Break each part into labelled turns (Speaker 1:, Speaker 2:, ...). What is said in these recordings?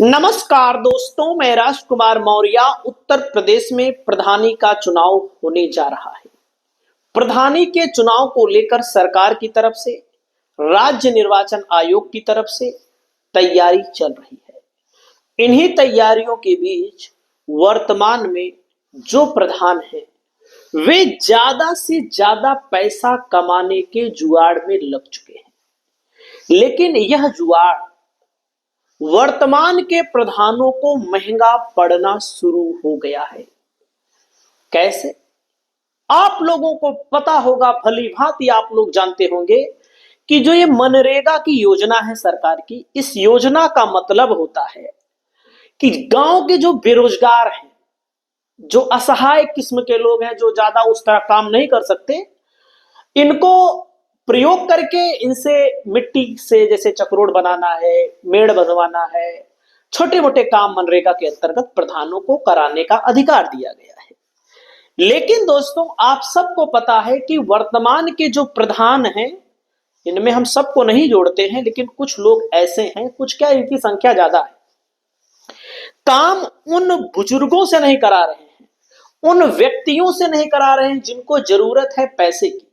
Speaker 1: नमस्कार दोस्तों, मैं राजकुमार मौर्य। उत्तर प्रदेश में प्रधानी का चुनाव होने जा रहा है। प्रधानी के चुनाव को लेकर सरकार की तरफ से, राज्य निर्वाचन आयोग की तरफ से तैयारी चल रही है। इन्हीं तैयारियों के बीच वर्तमान में जो प्रधान है वे ज्यादा से ज्यादा पैसा कमाने के जुगाड़ में लग चुके हैं। लेकिन यह जुगाड़ वर्तमान के प्रधानों को महंगा पड़ना शुरू हो गया है। कैसे? आप लोगों को पता होगा, भली भांति आप लोग जानते होंगे कि जो ये मनरेगा की योजना है सरकार की, इस योजना का मतलब होता है कि गांव के जो बेरोजगार हैं, जो असहाय किस्म के लोग हैं, जो ज्यादा उस तरह काम नहीं कर सकते, इनको प्रयोग करके इनसे मिट्टी से जैसे चक्रोड बनाना है, मेड़ बनवाना है, छोटे मोटे काम मनरेगा के अंतर्गत प्रधानों को कराने का अधिकार दिया गया है। लेकिन दोस्तों, आप सबको पता है कि वर्तमान के जो प्रधान हैं, इनमें हम सबको नहीं जोड़ते हैं, लेकिन कुछ लोग ऐसे हैं, कुछ क्या इनकी संख्या ज्यादा है, काम उन बुजुर्गों से नहीं करा रहे हैं, उन व्यक्तियों से नहीं करा रहे हैं जिनको जरूरत है पैसे की,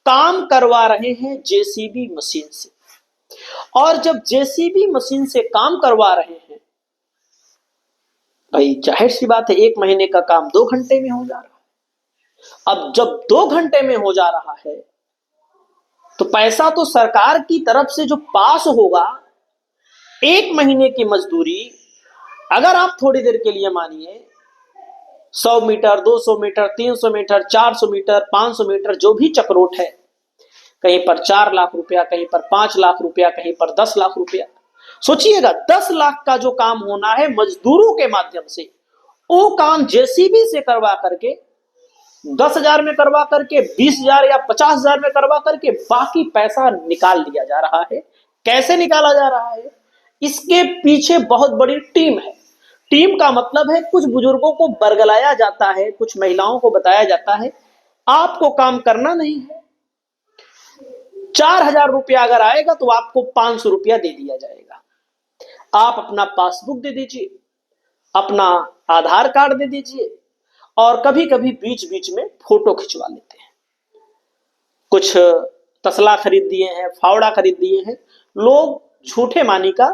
Speaker 1: काम करवा रहे हैं जेसीबी मशीन से। और जब जेसीबी मशीन से काम करवा रहे हैं, भाई जाहिर सी बात है, 1 महीने का काम 2 घंटे में हो जा रहा है। अब जब 2 घंटे में हो जा रहा है तो पैसा तो सरकार की तरफ से जो पास होगा, 1 महीने की मजदूरी अगर आप थोड़ी देर के लिए मानिए 100 metre, 200 metre, 300 metre, 400 metre, 500 metre, जो भी चक्रोट है, कहीं पर 4 लाख रुपया, कहीं पर 5 लाख रुपया, कहीं पर 10 लाख रुपया। सोचिएगा, 10 लाख का जो काम होना है मजदूरों के माध्यम से, वो काम जेसीबी से करवा करके 10,000 में करवा करके 20,000 या 50,000 में करवा करके बाकी पैसा निकाल लिया जा रहा है। कैसे निकाला जा रहा है? इसके पीछे बहुत बड़ी टीम है। टीम का मतलब है, कुछ बुजुर्गों को बरगलाया जाता है, कुछ महिलाओं को बताया जाता है आपको काम करना नहीं है, 4,000 रुपया अगर आएगा तो आपको 500 रुपया दे दिया जाएगा। आप अपना पासबुक दे दीजिए, अपना आधार कार्ड दे दीजिए, और कभी कभी बीच बीच में फोटो खिंचवा लेते हैं। कुछ तसला खरीद दिए हैं, फावड़ा खरीद दिए हैं, लोग झूठे मानी का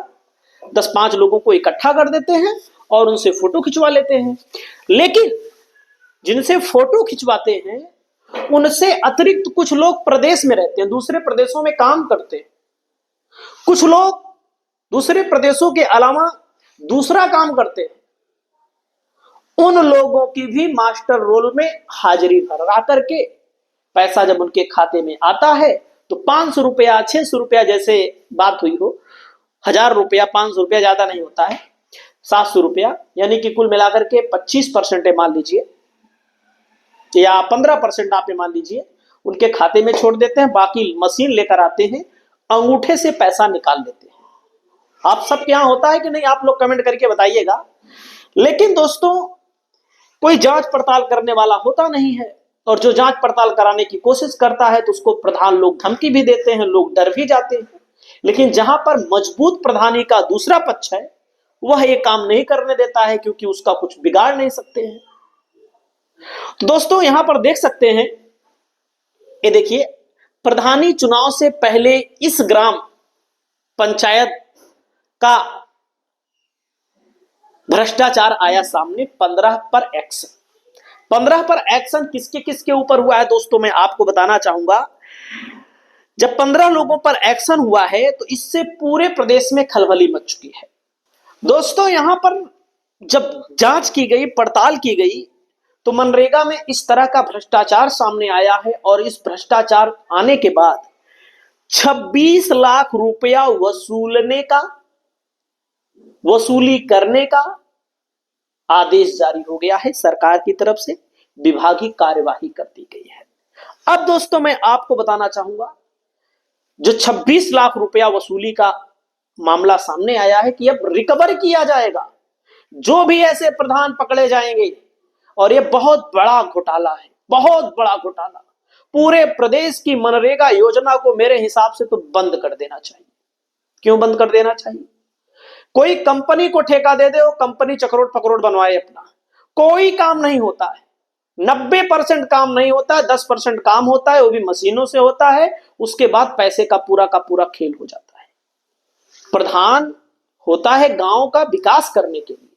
Speaker 1: 10-5 लोगों को इकट्ठा कर देते हैं और उनसे फोटो खिंचवा लेते हैं। लेकिन जिनसे फोटो खिंचवाते हैं उनसे अतिरिक्त कुछ लोग प्रदेश में रहते हैं, दूसरे प्रदेशों में काम करते हैं। कुछ लोग दूसरे प्रदेशों के अलावा दूसरा काम करते हैं। उन लोगों की भी मास्टर रोल में हाजिरी भरवा करके पैसा जब उनके खाते में आता है तो 500 रुपया, 600 रुपया, जैसे बात हुई हो, 1,000 रुपया, 500 रुपया ज्यादा नहीं होता है, 700 रुपया, यानी कि कुल मिलाकर के 25% मान लीजिए या 15% आप मान लीजिए, उनके खाते में छोड़ देते हैं। बाकी मशीन लेकर आते हैं, अंगूठे से पैसा निकाल देते हैं। आप सब क्या होता है कि नहीं, आप लोग कमेंट करके बताइएगा। लेकिन दोस्तों, कोई जांच पड़ताल करने वाला होता नहीं है, और जो जांच पड़ताल कराने की कोशिश करता है तो उसको प्रधान लोग धमकी भी देते हैं, लोग डर भी जाते हैं। लेकिन जहां पर मजबूत प्रधानी का दूसरा पक्ष है, वह ये काम नहीं करने देता है, क्योंकि उसका कुछ बिगाड़ नहीं सकते हैं। तो दोस्तों, यहां पर देख सकते हैं, ये देखिए, प्रधानी चुनाव से पहले इस ग्राम पंचायत का भ्रष्टाचार आया सामने। 15 पर एक्शन, 15 पर एक्शन किसके किसके ऊपर हुआ है दोस्तों, मैं आपको बताना चाहूंगा। जब 15 लोगों पर एक्शन हुआ है तो इससे पूरे प्रदेश में खलबली मच चुकी है। दोस्तों, यहां पर जब जांच की गई, पड़ताल की गई, तो मनरेगा में इस तरह का भ्रष्टाचार सामने आया है, और इस भ्रष्टाचार आने के बाद 26 लाख रुपया वसूली करने का आदेश जारी हो गया है। सरकार की तरफ से विभागीय कार्यवाही कर दी गई है। अब दोस्तों, मैं आपको बताना चाहूंगा, जो 26 लाख रुपया वसूली का मामला सामने आया है कि अब रिकवर किया जाएगा जो भी ऐसे प्रधान पकड़े जाएंगे। और ये बहुत बड़ा घोटाला है, बहुत बड़ा घोटाला। पूरे प्रदेश की मनरेगा योजना को मेरे हिसाब से तो बंद कर देना चाहिए। क्यों बंद कर देना चाहिए? कोई कंपनी को ठेका दे दे, वो कंपनी चकरोट पकरोट बनवाए अपना, कोई काम नहीं होता है। 90% काम नहीं होता है, 10% काम होता है, वो भी मशीनों से होता है। उसके बाद पैसे का पूरा खेल हो जाता है। प्रधान होता है गांव का विकास करने के लिए,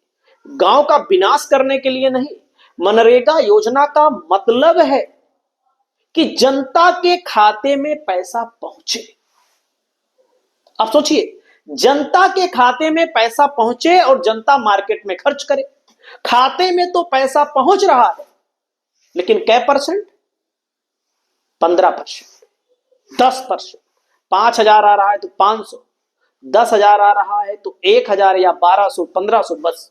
Speaker 1: गांव का विनाश करने के लिए नहीं। मनरेगा योजना का मतलब है कि जनता के खाते में पैसा पहुंचे। आप सोचिए, जनता के खाते में पैसा पहुंचे और जनता मार्केट में खर्च करे। खाते में तो पैसा पहुंच रहा है, लेकिन कै परसेंट? 15%, 10%। 5,000 आ रहा है तो 500, 10,000 आ रहा है तो 1,000 या 1,200, 1,500, बस।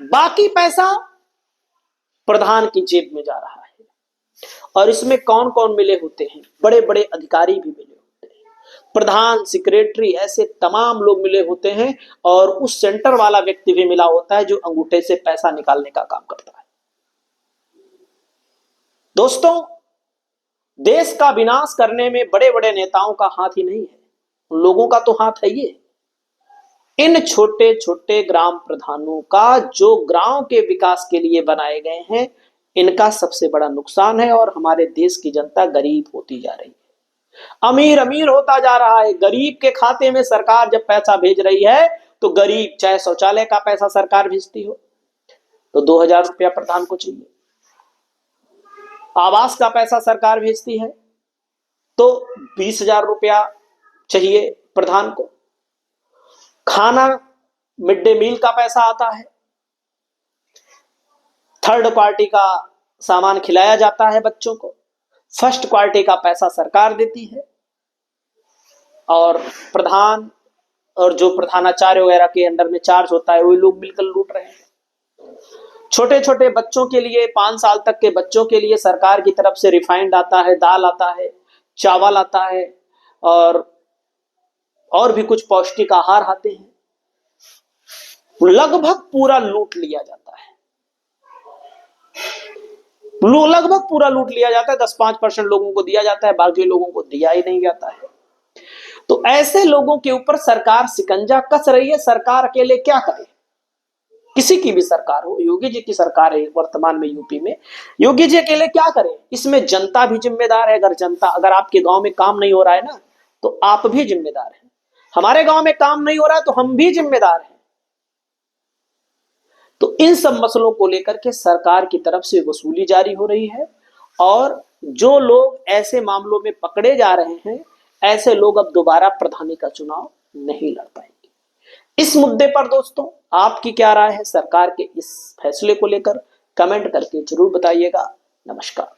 Speaker 1: बाकी पैसा प्रधान की जेब में जा रहा है। और इसमें कौन कौन मिले होते हैं? बड़े बड़े अधिकारी भी मिले होते हैं, प्रधान, सेक्रेटरी, ऐसे तमाम लोग मिले होते हैं। और उस सेंटर वाला व्यक्ति भी मिला होता है जो अंगूठे से पैसा निकालने का काम करता है। दोस्तों, देश का विनाश करने में बड़े बड़े नेताओं का हाथ ही नहीं है, उन लोगों का तो हाथ है ये। इन छोटे छोटे ग्राम प्रधानों का, जो गांव के विकास के लिए बनाए गए हैं, इनका सबसे बड़ा नुकसान है। और हमारे देश की जनता गरीब होती जा रही है, अमीर अमीर होता जा रहा है। गरीब के खाते में सरकार जब पैसा भेज रही है, तो गरीब, चाहे शौचालय का पैसा सरकार भेजती हो तो 2,000 रुपया प्रधान को चाहिए, आवास का पैसा सरकार भेजती है तो 20,000 रुपया चाहिए प्रधान को, खाना, मिड डे मील का पैसा आता है, थर्ड पार्टी का सामान खिलाया जाता है बच्चों को, फर्स्ट क्वालिटी का पैसा सरकार देती है। और प्रधान और जो प्रधानाचार्य वगैरह के अंडर में चार्ज होता है, वही लोग मिलकर लूट रहे हैं। छोटे छोटे बच्चों के लिए, 5 साल तक के बच्चों के लिए सरकार की तरफ से रिफाइंड आता है, दाल आता है, चावल आता है, और भी कुछ पौष्टिक आहार आते हैं। लगभग पूरा लूट लिया जाता है, लगभग पूरा लूट लिया जाता है। 10-5% लोगों को दिया जाता है, बाकी लोगों को दिया ही नहीं जाता है। तो ऐसे लोगों के ऊपर सरकार शिकंजा कस रही है। सरकार अकेले क्या करे? किसी की भी सरकार हो, योगी जी की सरकार है वर्तमान में यूपी में, योगी जी अकेले क्या करें? इसमें जनता भी जिम्मेदार है। अगर आपके गांव में काम नहीं हो रहा है ना, तो आप भी जिम्मेदार हैं। हमारे गांव में काम नहीं हो रहा है तो हम भी जिम्मेदार हैं। तो इन सब मसलों को लेकर के सरकार की तरफ से वसूली जारी हो रही है। और जो लोग ऐसे मामलों में पकड़े जा रहे हैं, ऐसे लोग अब दोबारा प्रधानी का चुनाव नहीं लड़ पाएंगे। इस मुद्दे पर दोस्तों आपकी क्या राय है सरकार के इस फैसले को लेकर? कमेंट करके जरूर बताइएगा। नमस्कार।